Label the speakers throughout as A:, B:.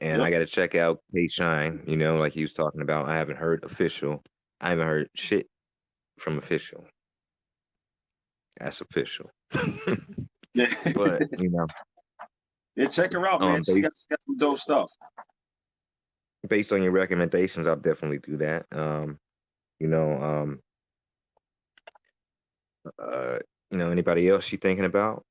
A: And I
B: Yep.
A: got to check out K Shine, like he was talking about. I haven't heard official. I haven't heard shit from official. That's official.
B: Yeah.
A: But,
B: Yeah, check her out, man. She
A: based,
B: got, some dope stuff.
A: based on your recommendations, I'll definitely do that. You know, um, uh, anybody else you thinking about?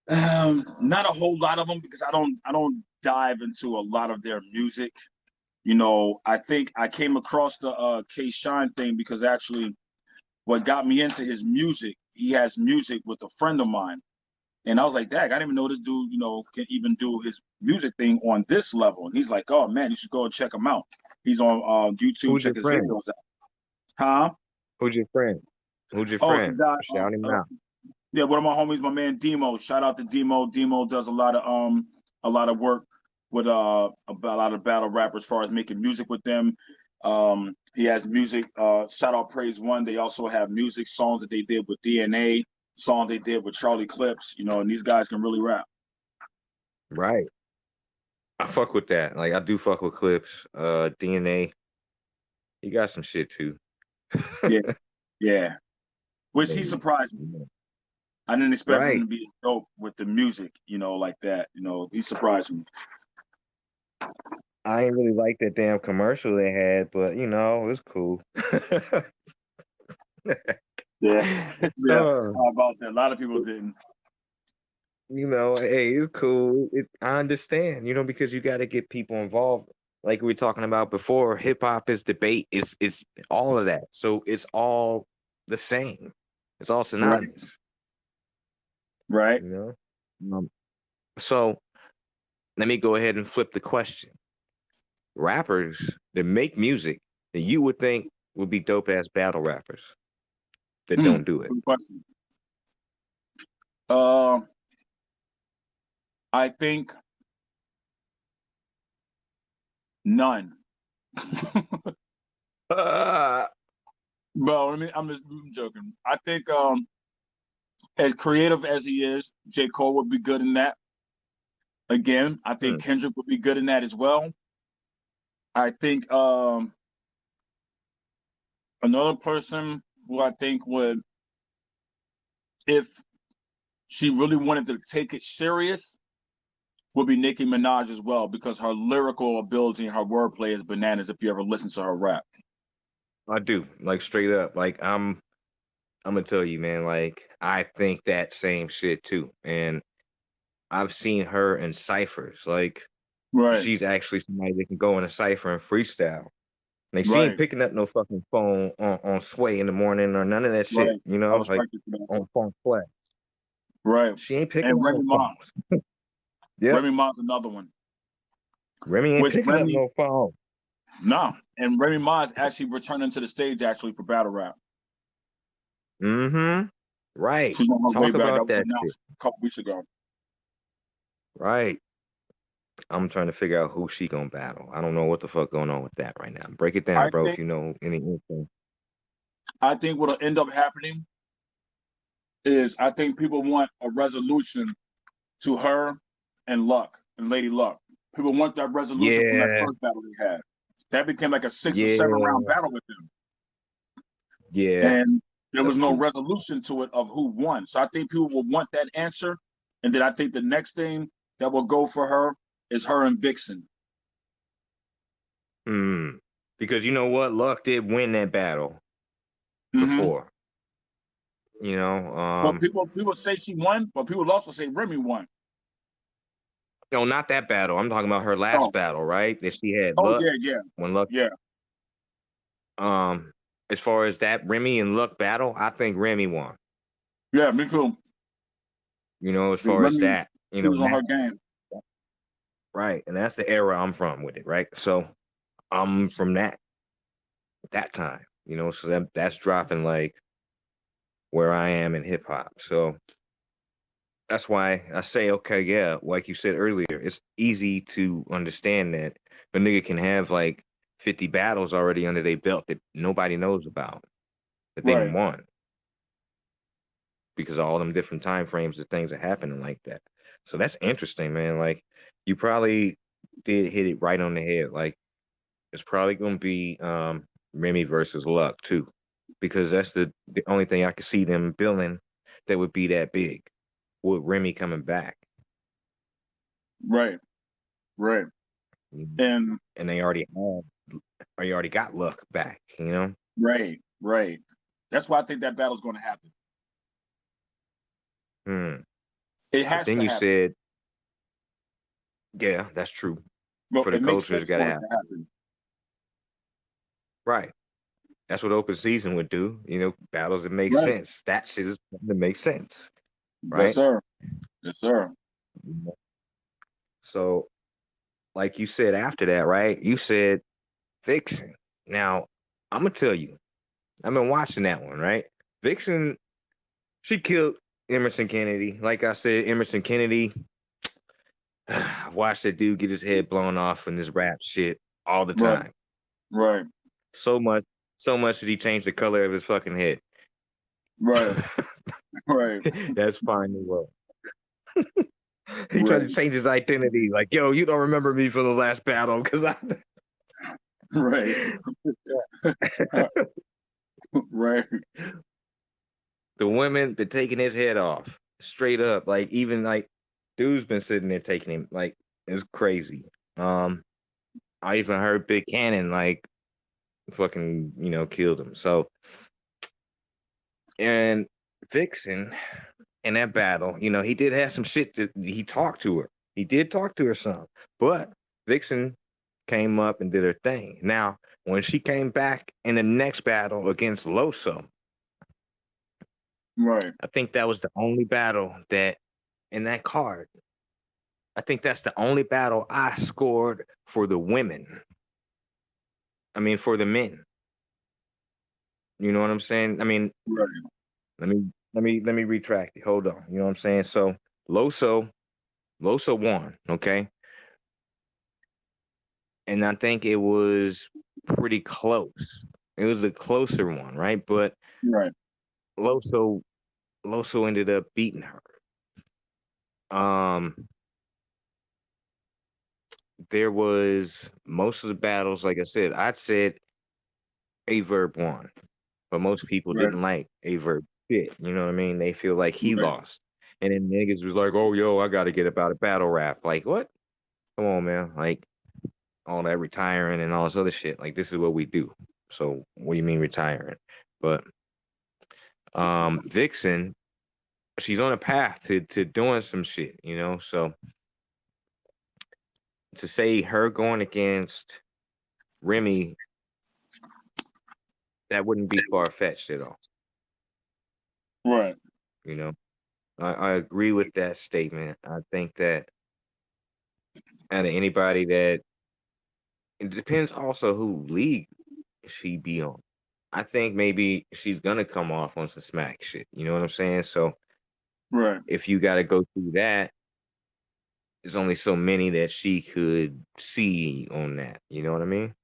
B: Not a whole lot of them because I don't dive into a lot of their music. I think I came across the K Shine thing because actually what got me into his music, he has music with a friend of mine. And I was like, Dag, I didn't even know this dude, can even do his music thing on this level. And he's like, oh man, you should go and check him out. He's on YouTube,
A: Who's your
B: check his
A: friend?
B: videos out. Huh?
A: Who's your friend? Who's your
B: Oh, it's a
A: friend?
B: guy.
A: Shout him out.
B: Yeah, one of my homies, my man Demo. Shout out to Demo. Demo does a lot of work with about a lot of battle rappers as far as making music with them. He has music, shout out Praise One. They also have music songs that they did with DNA, songs they did with Charlie Clips, and these guys can really rap.
A: Right. I fuck with that. Like I do fuck with clips. DNA. He got some shit too.
B: Yeah, yeah. Which he
A: Maybe.
B: surprised me. I didn't expect him
A: Right.
B: to be dope with the music, like that. He surprised me.
A: I ain't really like that damn commercial they had, but it's cool.
B: Yeah. Yeah.
A: uh,
B: How about that? A lot of people didn't.
A: hey, it's cool. I understand, because you got to get people involved. Like we were talking about before, hip hop is debate. It's all of that. So it's all the same. It's all
B: Right.
A: synonymous.
B: Right.
A: You know. So let me go ahead and flip the question. Rappers that make music that you would think would be dope ass battle rappers that don't do it.
B: Good question. Uh, I think none.
A: Uh,
B: Bro, I'm joking. I think as creative as he is, J. Cole would be good in that. Again, I think
A: hmm,
B: Kendrick would be good in that as well. I think another person who I think would, if she really wanted to take it serious, would be Nicki Minaj as well, because her lyrical ability and her wordplay is bananas if you ever listen to her rap.
A: I do. Like straight up. Like I'm gonna tell you, man, like I think that same shit too. And I've seen her in ciphers. Like
B: Right,
A: she's actually somebody that can go in a cipher and freestyle. Like she ain't
B: right,
A: picking up no fucking phone on Sway in the morning or none of that shit,
B: right. I
A: like
B: respect you for that.
A: on phone flat.
B: Right.
A: She ain't picking
B: And
A: up
B: Remy
A: no
B: Ma.
A: phones. Yep.
B: Remy Ma's another one.
A: Remy ain't
B: Which
A: picking up
B: Remy,
A: no phone.
B: no. And Remy Ma is actually returning to the stage actually for battle rap.
A: Mm-hmm. Right.
B: She's on her way
A: Talk
B: back. That
A: about
B: was
A: that shit.
B: announced a couple weeks ago.
A: Right. I'm trying to figure out who she gonna battle. I don't know what the fuck going on with that right now. Break it down,
B: I
A: bro, if
B: think
A: you know anything.
B: I think what'll end up happening is I think people want a resolution to her and Luck and Lady Luck. People want that resolution from that
A: Yeah,
B: first battle they had. That became like a 6 or 7 round
A: yeah,
B: battle with them.
A: yeah.
B: And there
A: That's
B: was no
A: true.
B: resolution to it of who won. So I think people will want that answer. And then I think the next thing that will go for her is her and Vixen.
A: Hmm. Because you know what? Luck did win that battle
B: Mm-hmm.
A: before. You know,
B: Well, people say she won, but people also say Remy won.
A: no, not that battle. I'm talking about her last
B: Oh,
A: battle, right? That she had
B: oh
A: Luck
B: yeah, yeah,
A: when Luck.
B: yeah,
A: Um, as far as that Remy and Luck battle, I think Remy won.
B: yeah. Me too.
A: As far as
B: Remy,
A: that,
B: she was on
A: that
B: her game.
A: right, and that's the era I'm from with it, right? So I'm from that time, so that's dropping like where I am in hip hop. So that's why I say, okay, yeah, like you said earlier, it's easy to understand that a nigga can have like 50 battles already under their belt that nobody knows about, that they
B: Right.
A: won because of all them different time frames that things are happening like that. So that's interesting, man. Like you probably did hit it right on the head. Like it's probably gonna be Remy versus Luck too, because that's the only thing I could see them billing that would be that big with Remy coming back.
B: Right. Right.
A: Mhm.
B: And
A: And they already have, or you already got Luck back, you know?
B: right. Right. That's why I think that battle's going to happen.
A: Hmm.
B: It
A: But
B: has
A: then
B: to
A: you
B: happen.
A: said, yeah, that's true.
B: Well,
A: For the
B: it makes
A: culture, it's
B: sense
A: got to
B: for it
A: happen.
B: to happen.
A: Right. That's what open season would do. You know, battles that make
B: Right.
A: sense. That shit is something that makes sense,
B: Yes,
A: right?
B: sir. Yes, sir.
A: So, like you said after that, right? You said Vixen. Now, I'm gonna tell you, I've been watching that one, right? Vixen, she killed Emerson Kennedy. Like I said, Emerson Kennedy, I watched that dude get his head blown off in this rap shit all the
B: Right.
A: time.
B: Right.
A: So much, so much that he changed the color of his fucking head.
B: Right. Right.
A: That's fine as well. He tried to
B: Right.
A: change his identity. Like, yo, you don't remember me for the last battle because I.
B: Right. Right.
A: The women been taking his head off straight up. Like, even like, dude's been sitting there taking him. Like, it's crazy. Um, I even heard Big Cannon like fucking killed him. So, and Vixen in that battle, he did have some shit that he talked to her. He did talk to her some, but Vixen came up and did her thing. Now, when she came back in the next battle against Loso,
B: Right.
A: I think that was the only battle that in that card. I think that's the only battle I scored for the women. I mean, for the men. You know what I'm saying? I mean,
B: Right.
A: let me retract it. Hold on. You know what I'm saying? So Loso won, okay? And I think it was pretty close. It was a closer one, right? But
B: Right.
A: Loso ended up beating her. Um, there was most of the battles, like I said, I'd said Averb won, but most people
B: Right.
A: didn't like Averb shit. You know what I mean? They feel like he
B: Right.
A: lost. And then niggas was like, oh, yo, I got to get about a battle rap. Like, what? Come on, man. Like, all that retiring and all this other shit. Like, this is what we do. So, what do you mean retiring? But Vixen, she's on a path to doing some shit, So, to say her going against Remy, that wouldn't be far fetched at all.
B: Right.
A: You know, I agree with that statement. I think that out of anybody that it depends also who league she be on. I think maybe she's gonna come off on some smack shit. You know what I'm saying? So
B: Right.
A: if you got to go through that, there's only so many that she could see on that. You know what I mean?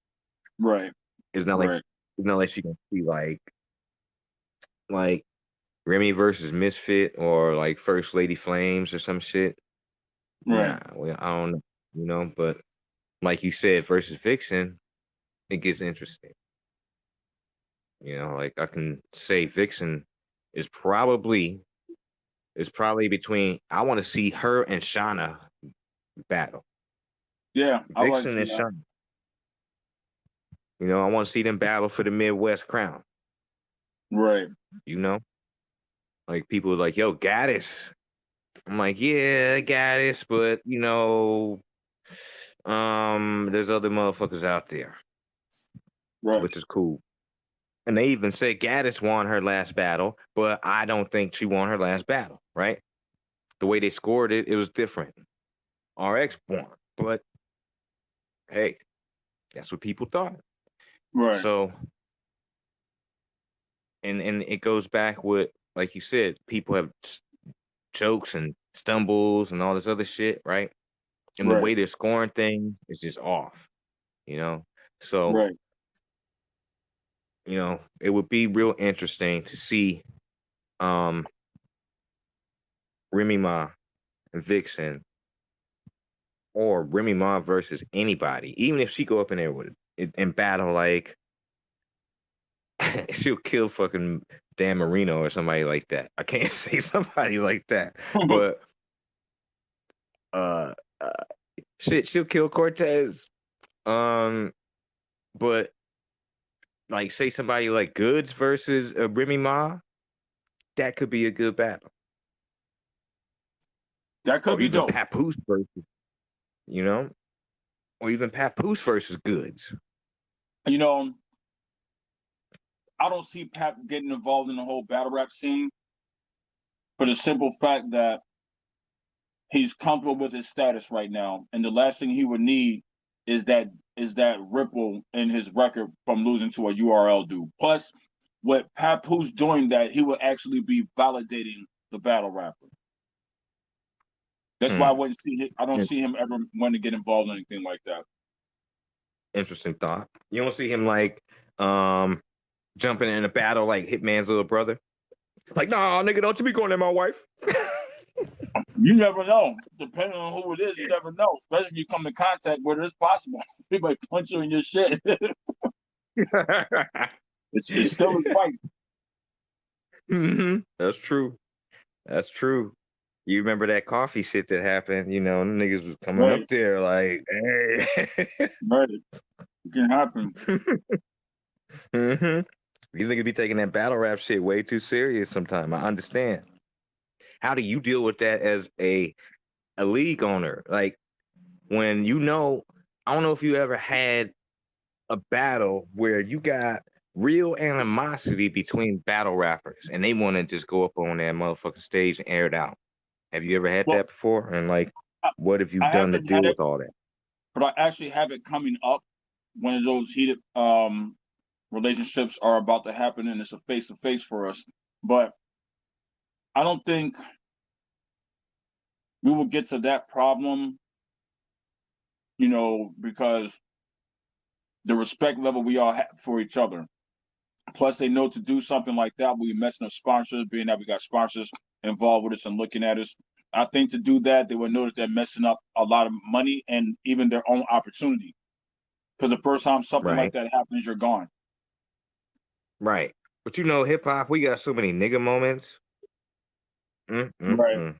B: Right.
A: It's not like
B: Right.
A: she can see like Remy versus Misfit or like First Lady Flames or some shit.
B: Right.
A: Nah, well, I don't know, but like you said, versus Vixen, it gets interesting. Like I can say Vixen is probably between I want to see her and Shauna battle.
B: Yeah, I like to
A: Vixen
B: see
A: and
B: that.
A: Shauna. I want to see them battle for the Midwest crown.
B: Right.
A: You know? Like people are like, yo, Gaddis. I'm like, yeah, Gaddis, but there's other motherfuckers out there,
B: Right.
A: which is cool. And they even said Gaddis won her last battle, but I don't think she won her last battle, right? The way they scored it, it was different. RX won, but hey, that's what people thought.
B: Right.
A: So, and it goes back with, like you said, people have jokes and stumbles and all this other shit, right? And the
B: Right.
A: way they're scoring things is just off, you know? So,
B: Right.
A: it would be real interesting to see um Remy Ma Vixen or Remy Ma versus anybody, even if she go up in there with and battle, like she'll kill fucking Dan Marino or somebody like that. I can't say somebody like that, but uh, uh shit, she'll kill Cortez. But like say somebody like Goods versus Remy Ma, that could be a good battle.
B: That could
A: Or
B: be
A: even
B: dope.
A: Papoose versus, you know, or even Papoose versus Goods.
B: You know, I don't see Pap getting involved in the whole battle rap scene for the simple fact that he's comfortable with his status right now, and the last thing he would need is that ripple in his record from losing to a URL dude. Plus, what Papoose doing that he will actually be validating the battle rapper. That's why I don't see him ever want to get involved in anything like that.
A: Interesting thought. You don't see him like jumping in a battle like Hitman's little brother. Like, nah, nigga, don't you be going at my wife.
B: You never know. Depending on who it is, you never know. Especially if you come in contact with it, it's possible. He might punch you in your shit. It's still a fight.
A: Mm-hmm. That's true. That's true. You remember that coffee shit that happened? You know, niggas was coming up there like, hey.
B: Right. It can happen.
A: Mm-hmm. These niggas be taking that battle rap shit way too serious sometimes. I understand. How do you deal with that as a league owner? Like when you know, I don't know if you ever had a battle where you got real animosity between battle rappers and they want to just go up on that motherfucking stage and air it out. Have you ever had that before? And like, what have you done to deal with all that?
B: But I actually have it coming up. One of those heated relationships are about to happen, and it's a face-to-face for us. But I don't think we will get to that problem, you know, because the respect level we all have for each other. Plus, they know to do something like that, we're messing up sponsors, being that we got sponsors involved with us and looking at us. I think to do that, they would know that they're messing up a lot of money and even their own opportunity. Because the first time something like that happens, you're gone.
A: Right. But you know, hip hop, we got so many nigga moments.
B: Right.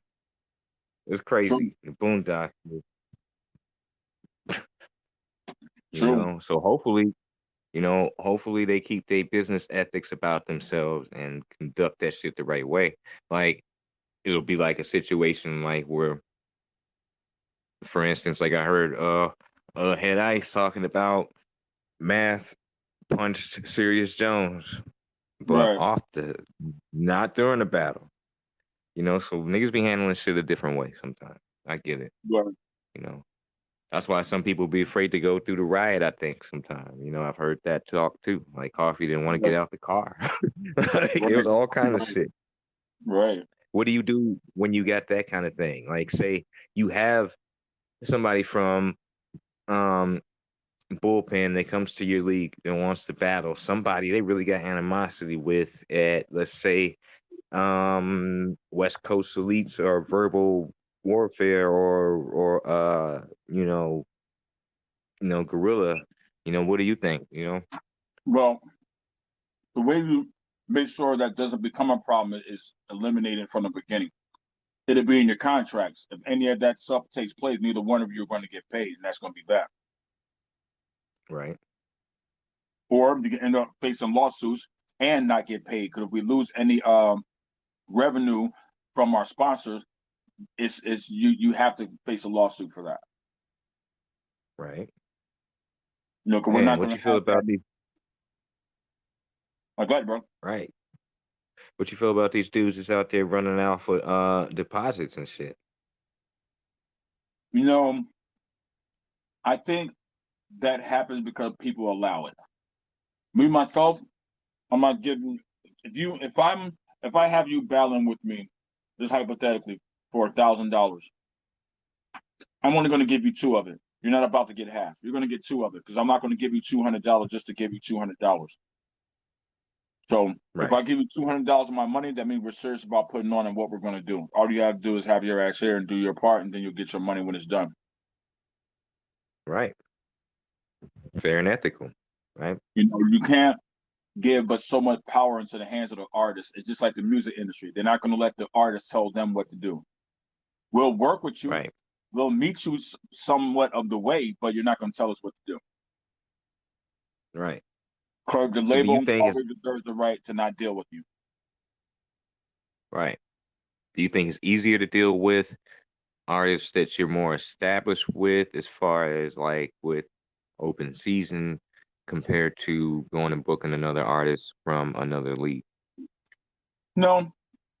A: It's crazy. The Boondock. You know, so hopefully they keep their business ethics about themselves and conduct that shit the right way. Like it'll be like a situation like where, for instance, like I heard Head Ice talking about Math punched Serious Jones, but off not during the battle. You know, so niggas be handling shit a different way sometimes. I get it.
B: Right.
A: You know. That's why some people be afraid to go through the riot, I think, sometimes. You know, I've heard that talk too. Like Coffee didn't want to get out the car. Like, it was all kinds of shit.
B: Right.
A: What do you do when you got that kind of thing? Like, say you have somebody from bullpen that comes to your league and wants to battle somebody they really got animosity with at, let's say, West Coast elites or verbal warfare or guerrilla, what do you think?
B: Well, the way you make sure that doesn't become a problem is eliminated from the beginning. It'll be in your contracts. If any of that stuff takes place, neither one of you are going to get paid, and that's going to be that.
A: Right.
B: Or you can end up facing lawsuits and not get paid. Because if we lose any revenue from our sponsors, it's you have to face a lawsuit for that.
A: Right.
B: You know, because we're not
A: what
B: going
A: you feel about these?
B: Go ahead, bro.
A: Right. What you feel about these dudes that's out there running out for deposits and shit?
B: You know, I think that happens because people allow it. Me myself, I'm not giving. If I have you battling with me, just hypothetically, for $1,000, I'm only going to give you two of it. You're not about to get half. You're going to get two of it because I'm not going to give you $200 just to give you $200. So if
A: Right.
B: I give you $200 of my money, that means we're serious about putting on and what we're going to do. All you have to do is have your ass here and do your part, and then you'll get your money when it's done.
A: Right. Fair and ethical. Right.
B: You know, you can't give but so much power into the hands of the artist. It's just like the music industry. They're not going to let the artist tell them what to do. We'll work with you.
A: Right.
B: We'll meet you somewhat of the way, but you're not going to tell us what to do.
A: Right.
B: Because the
A: So do you
B: label
A: think it's
B: always reserves the right to not deal with you.
A: right? Do you think it's easier to deal with artists that you're more established with, as far as like with open season, compared to going and booking another artist from another league?
B: No,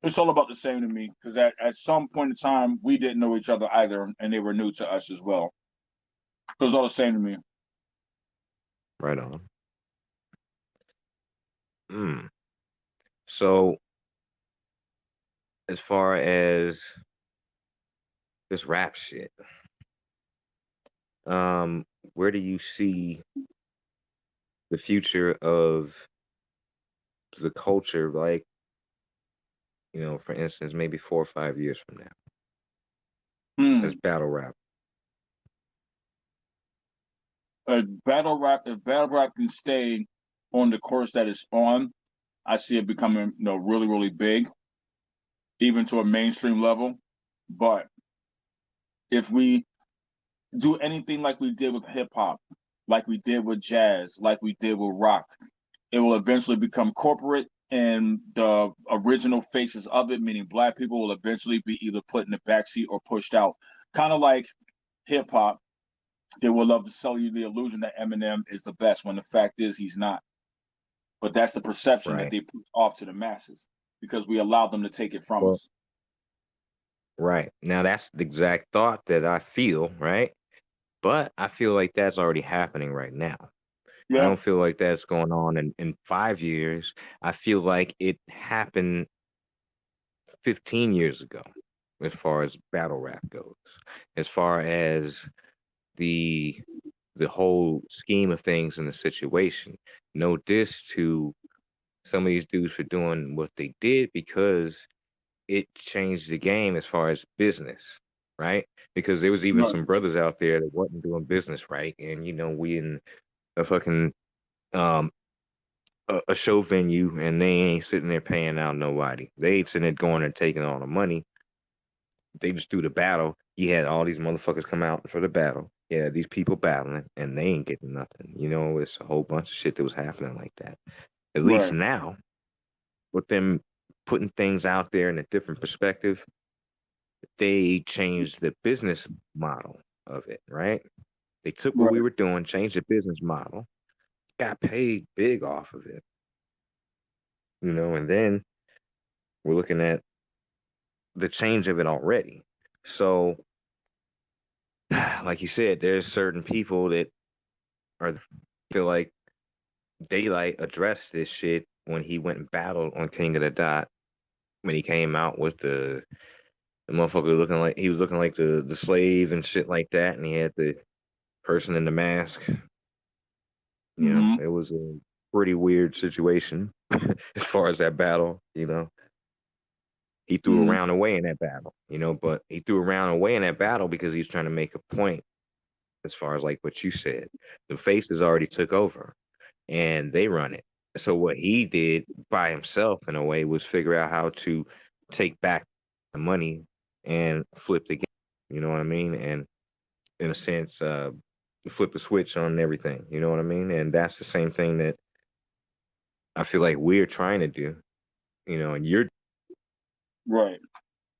B: it's all about the same to me. Because at some point in time, we didn't know each other either, and they were new to us as well. It was all the same to me.
A: Right on. Mm. So as far as this rap shit, um, where do you see the future of the culture, like, for instance, maybe 4 or 5 years from now, as
B: Hmm.
A: battle rap?
B: If battle rap can stay on the course that it's on, I see it becoming, really, really big, even to a mainstream level. But if we do anything like we did with hip hop, like we did with jazz, like we did with rock, it will eventually become corporate, and the original faces of it, meaning black people, will eventually be either put in the backseat or pushed out. Kind of like hip hop, they will love to sell you the illusion that Eminem is the best when the fact is he's not. But that's the perception that
A: Right.
B: they put off to the masses because we allowed them to take it from
A: Well,
B: us.
A: right. Now that's the exact thought that I feel, right? But I feel like that's already happening right now. I
B: Yeah,
A: don't feel like that's going on in 5 years. I feel like it happened 15 years ago, as far as battle rap goes. As far as the the whole scheme of things in the situation. No diss to some of these dudes for doing what they did, because it changed the game as far as business, right? Because there was even
B: right,
A: some brothers out there that wasn't doing business right, and we in a fucking um a show venue, and they ain't sitting there paying out nobody. They ain't sitting there going and taking all the money. They just do the battle. You had all these motherfuckers come out for the battle. Yeah, these people battling, and they ain't getting nothing. It's a whole bunch of shit that was happening like that. At least
B: right,
A: now, with them putting things out there in a different perspective, they changed the business model of it, right? They took what we
B: right,
A: were doing, changed the business model, got paid big off of it, and then we're looking at the change of it already. So, like you said, there's certain people that are feel like Daylight addressed this shit when he went and battled on King of the Dot, when he came out with the motherfucker looking like the slave and shit like that, and he had the person in the mask.
B: hmm,
A: It was a pretty weird situation as far as that battle. He threw
B: hmm,
A: around away in that battle, but he threw around away in that battle because he's trying to make a point. As far as like what you said, the faces already took over and they run it. So what he did by himself in a way was figure out how to take back the money and flip the game. You know what I mean? And in a sense, flip the switch on everything. You know what I mean? And that's the same thing that I feel like we're trying to do. And you're
B: right,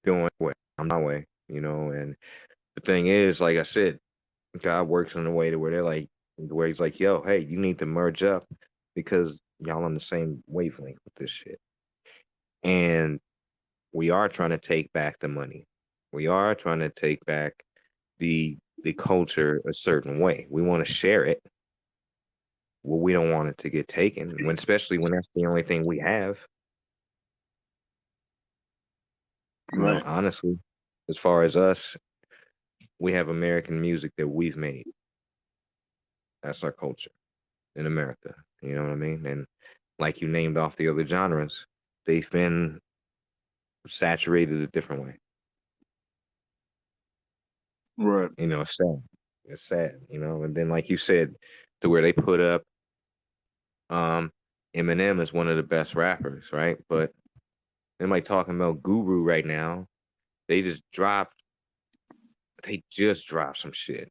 A: doing what I'm my way. And the thing is, like I said, God works in a way to where he's like, yo, hey, you need to merge up because y'all on the same wavelength with this shit. And we are trying to take back the money. We are trying to take back the culture a certain way. We want to share it. Well, we don't want it to get taken, especially when that's the only thing we have.
B: right,
A: Honestly, as far as us, we have American music that we've made. That's our culture in America. You know what I mean? And like you named off the other genres, they've been saturated a different way.
B: Right.
A: You know, it's sad. It's sad, you know. And then, like you said, to where they put up um Eminem is one of the best rappers, right? But anybody talking about Guru right now, they just dropped some shit.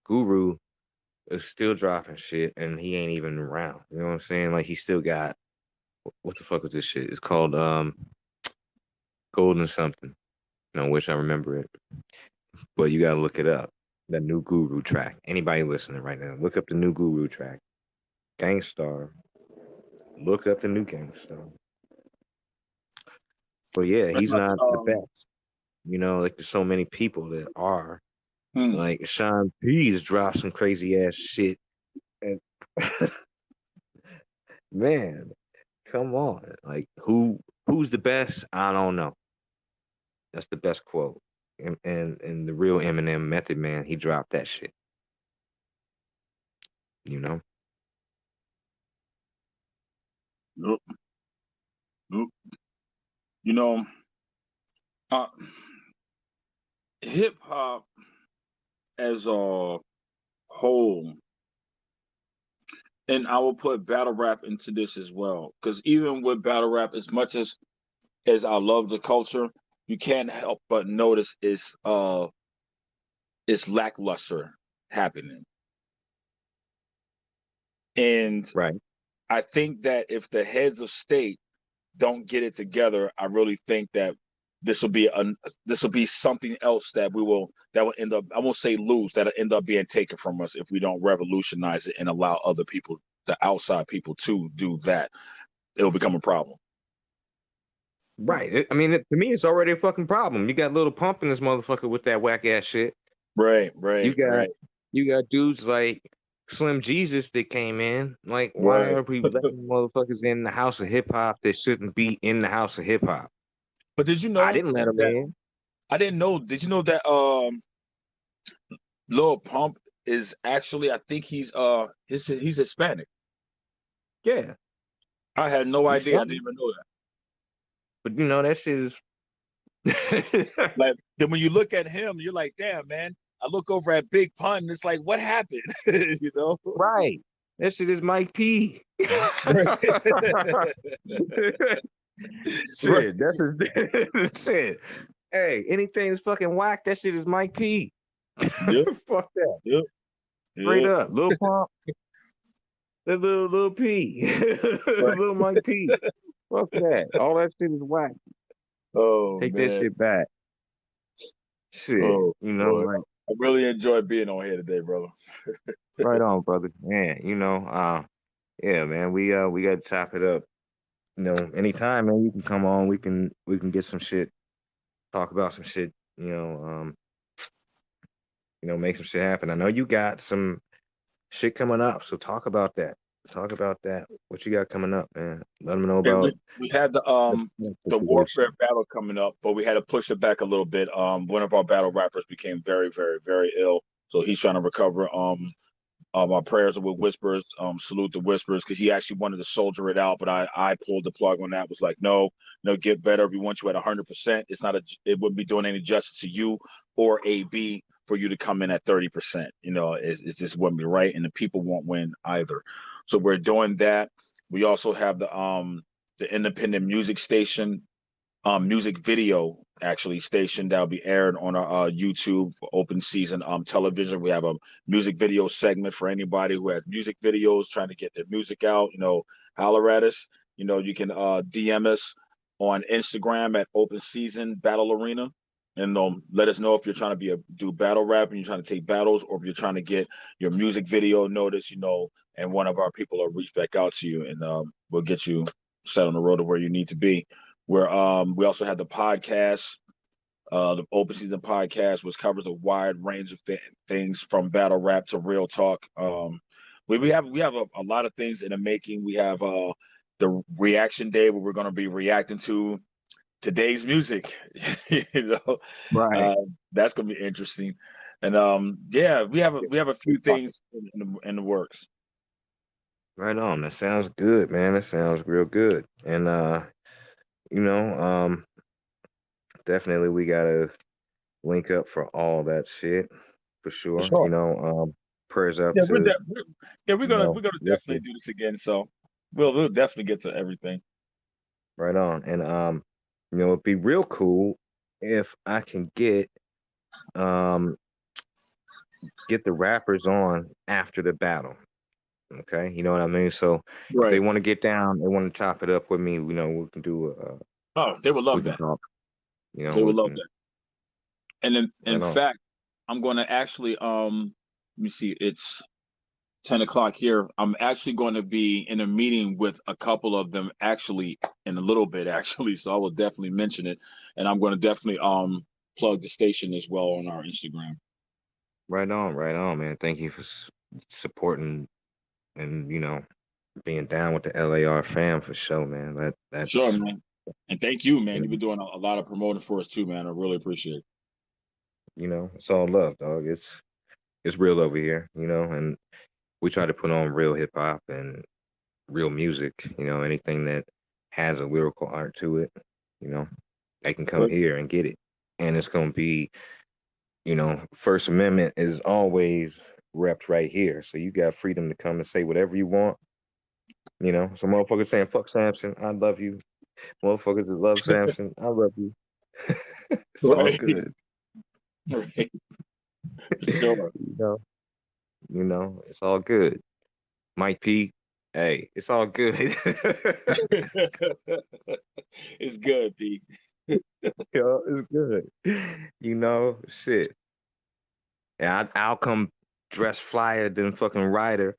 A: Guru is still dropping shit and he ain't even around. You know what I'm saying? Like he still got what the fuck was this shit? It's called Golden something. I wish I remember it. But you gotta look it up. The new Guru track. Anybody listening right now, look up the new Guru track. Gangstar. Look up the new Gangstar. But yeah,
B: That's
A: he's
B: not
A: not the best. You know, like there's so many people that are. Like Sean P's dropped some crazy ass shit. And man, come on. Like who's the best? I don't know. That's the best quote. And the real Eminem Method Man, he dropped that shit. You know?
B: Nope. Nope. You know, hip hop as a whole, and I will put battle rap into this as well, because even with battle rap, as much as I love the culture, you can't help but notice it's lackluster happening. And
A: Right.
B: I think that if the heads of state don't get it together, I really think that this will be something else that will end up, I won't say lose, that'll end up being taken from us if we don't revolutionize it and allow other people, the outside people, to do that. It'll become a problem.
A: Right. To me, it's already a fucking problem. You got Little Pump in this motherfucker with that whack ass shit.
B: Right.
A: You got dudes like Slim Jesus that came in. Like, why
B: Right.
A: are we letting motherfuckers in the house of hip hop that shouldn't be in the house of hip hop?
B: But did you
A: I
B: know
A: didn't let them
B: that
A: in.
B: I didn't know? Did you know that Lil Pump is actually, I think he's Hispanic.
A: Yeah.
B: I had no
A: He's
B: idea. I didn't
A: something.
B: even know that.
A: But you know, that shit is
B: Like, then when you look at him, you're like, damn, man. I look over at Big Pun, and it's like, what happened? You know?
A: right. That shit is Mike P.
B: Right. Right.
A: Shit, that's his shit. Hey, anything that's fucking whack, that shit is Mike P.
B: Yep.
A: Fuck that.
B: Yep.
A: Straight
B: Yep.
A: up. Lil Pump. That little P.
B: Right.
A: Little Mike P. Fuck that. All that shit is whack.
B: Oh
A: Take that
B: man.
A: shit back. Shit.
B: Oh
A: You know,
B: boy.
A: like
B: I really enjoyed being on here today, brother.
A: right on, brother. Man, yeah, man, we gotta chop it up. You know, anytime, man, you can come on, we can get some shit, talk about some shit, make some shit happen. I know you got some shit coming up, so talk about that. Talk about that. What you got coming up, man? Let them know
B: And
A: about
B: we had
A: the
B: the warfare
A: situation.
B: battle coming up, but we had to push it back a little bit. One of our battle rappers became very, very, very ill, so he's trying to recover. Our prayers are with Whispers. Salute the Whispers, because he actually wanted to soldier it out, but I pulled the plug on that. Was like, no, get better. We want you at 100%. It wouldn't be doing any justice to you or AB for you to come in at 30%. It just wouldn't be right, and the people won't win either. So we're doing that. We also have the independent music station, music video actually station that'll be aired on our YouTube for open season television. We have a music video segment for anybody who has music videos trying to get their music out. Holler at us. You can DM us on Instagram at Open Season Battle Arena, and let us know if you're trying to do battle rap and you're trying to take battles, or if you're trying to get your music video noticed. And one of our people will reach back out to you, and we'll get you set on the road to where you need to be. Where we also have the podcast, the Open Season podcast, which covers a wide range of things from battle rap to real talk. We have a lot of things in the making. We have the reaction day where we're going to be reacting to today's music.
A: Right.
B: That's going to be interesting. And yeah, we have a few things in the works.
A: Right on. That sounds good, man. That sounds real good. And you know, definitely we gotta link up for all that shit for
B: For
A: sure.
B: sure.
A: Prayers up
B: Yeah,
A: to,
B: we're gonna definitely
A: Lister.
B: do this again. So we'll definitely get to everything.
A: Right on. And it'd be real cool if I can um get the rappers on after the battle. Okay, you know what I mean? So if they
B: Right.
A: want to get down, they want to chop it up with me, we can do
B: Oh, they would
A: we
B: love
A: can
B: that.
A: talk.
B: They
A: We
B: would love
A: can
B: that. And in
A: right on.
B: fact, I'm going to actually let me see. It's 10 o'clock here. I'm actually going to be in a meeting with a couple of them actually in a little bit actually. So I will definitely mention it, and I'm going to definitely plug the station as well on our Instagram.
A: Right on, man. Thank you for supporting and being down with the LAR fam for sure, man.
B: Sure,
A: That's
B: man. And thank you,
A: you
B: man. You've
A: know,
B: been doing a lot of promoting for us too, man. I really appreciate it.
A: it's all love, dog. It's real over here, and we try to put on real hip hop and real music, anything that has a lyrical art to it, you know, they can come
B: Good.
A: here and get it. And it's gonna be, First Amendment is always repped right here. So you got freedom to come and say whatever you want. So motherfuckers saying fuck Samson, I love you. Motherfuckers that love Samson, I love you. It's all
B: Right.
A: good.
B: Right. Sure.
A: you know, it's all good. Mike P, hey, it's all good.
B: It's good, Pete.
A: It's good. Shit. And I'll come dress flyer than fucking Ryder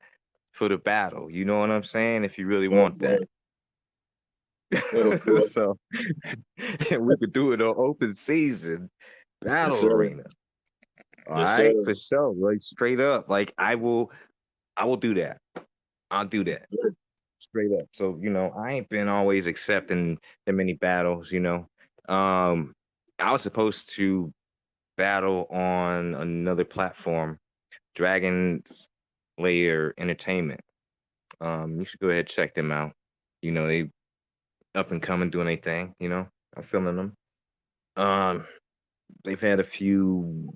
A: for the battle. You know what I'm saying? If you really
B: Oh
A: want
B: boy.
A: that.
B: Oh boy.
A: So we could do it on open season
B: Yes,
A: battle
B: sir.
A: arena. All
B: Yes, sir.
A: right, for sure. Like straight up. Like I will do that. I'll do that. Straight up. So, I ain't been always accepting the many battles. I was supposed to battle on another platform, Dragon's Lair Entertainment. You should go ahead and check them out. They up and coming doing their thing, I'm feeling them. Um, they've had a few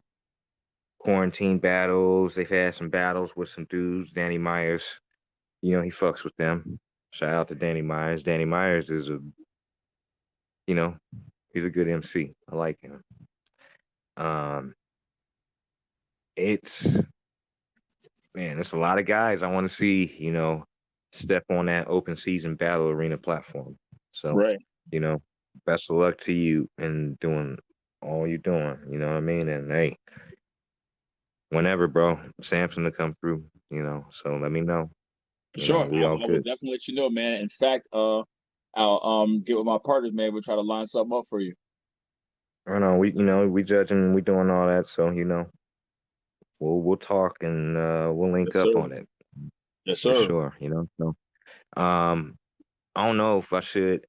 A: quarantine battles. They've had some battles with some dudes. Danny Myers, he fucks with them. Shout out to Danny Myers. Danny Myers is you know, he's a good MC. I like him. Um, it's it's a lot of guys I want to see, step on that open season battle arena platform. So,
B: Right.
A: you know, best of luck to you in doing all you're doing. You know what I mean? And hey, whenever, bro, Samson to come through. So let me know.
B: For sure.
A: We all
B: I will
A: good.
B: definitely let you know, man. In fact, I'll get with my partners, man. We'll try to line something up for you.
A: I know we judging, we doing all that. So we'll talk and we'll link
B: Yes, sir.
A: up on it
B: Yes,
A: for
B: sir.
A: sure. Um, I don't know if I should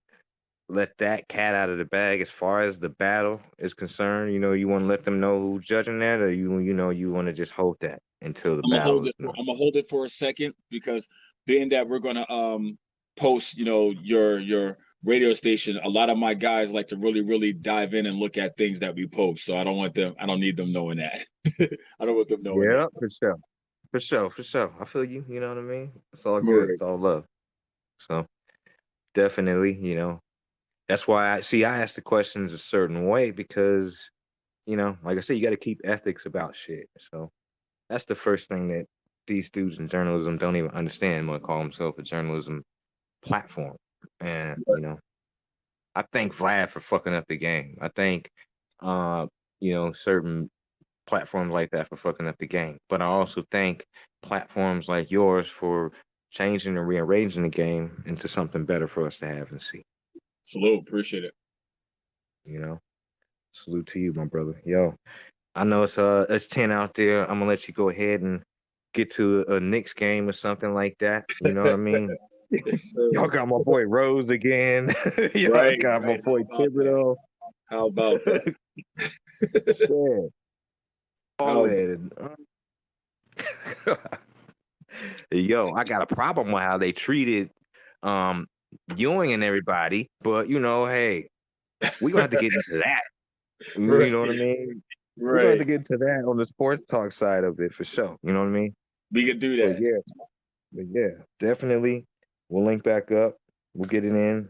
A: let that cat out of the bag as far as the battle is concerned. You want to let them know who's judging that, or you want to just hold that until the battle is known.
B: I'm gonna hold it for a second because being that we're gonna post, your radio station, a lot of my guys like to really, really dive in and look at things that we post. So I don't need them knowing that. I don't want them knowing that.
A: Yeah, for sure, for sure, for sure. I feel you. You know what I mean? It's all good.
B: Right.
A: It's all love. So definitely, that's why I ask the questions a certain way because like I said, you got to keep ethics about shit. So that's the first thing that these dudes in journalism don't even understand when they call themselves a journalism platform. And, I thank Vlad for fucking up the game. I thank, certain platforms like that for fucking up the game. But I also thank platforms like yours for changing and rearranging the game into something better for us to have and see.
B: Salute. Appreciate it.
A: You know, salute to you, my brother. Yo, I know it's 10 out there. I'm gonna let you go ahead and get to a Knicks game or something like that. You know what I mean?
B: Yes, sir.
A: Y'all got my boy Rose again. Y'all
B: Right,
A: got my
B: right.
A: boy Thibodeau.
B: How about that?
A: Shit. All
B: How
A: in. Yo, I got a problem with how they treated Ewing and everybody, but you know, hey, we're gonna have to get into that. You
B: Right,
A: know what I mean? We're gonna have
B: right.
A: to get into that on the sports talk side of it for sure. You know what I mean?
B: We can do
A: But
B: that.
A: yeah, definitely. We'll link back up. We'll get it in.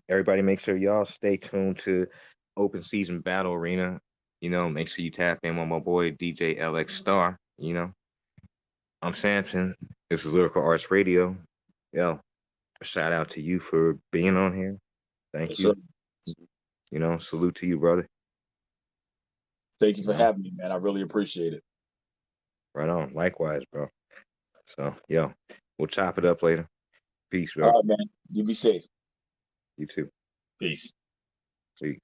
A: Everybody make sure y'all stay tuned to Open Season Battle Arena. You know, make sure you tap in with my boy DJ LX Star. You know, I'm Samson. This is Lyrical Arts Radio. Yo, shout out to you for being on here. Thank
B: So
A: you. You know, salute to you, brother.
B: thank you
A: You
B: for
A: know,
B: having me, man. I really appreciate it.
A: right on. Likewise, bro. So, yo, we'll chop it up later. Peace,
B: All
A: bro.
B: right, man. You be safe.
A: You too.
B: Peace.
A: Peace.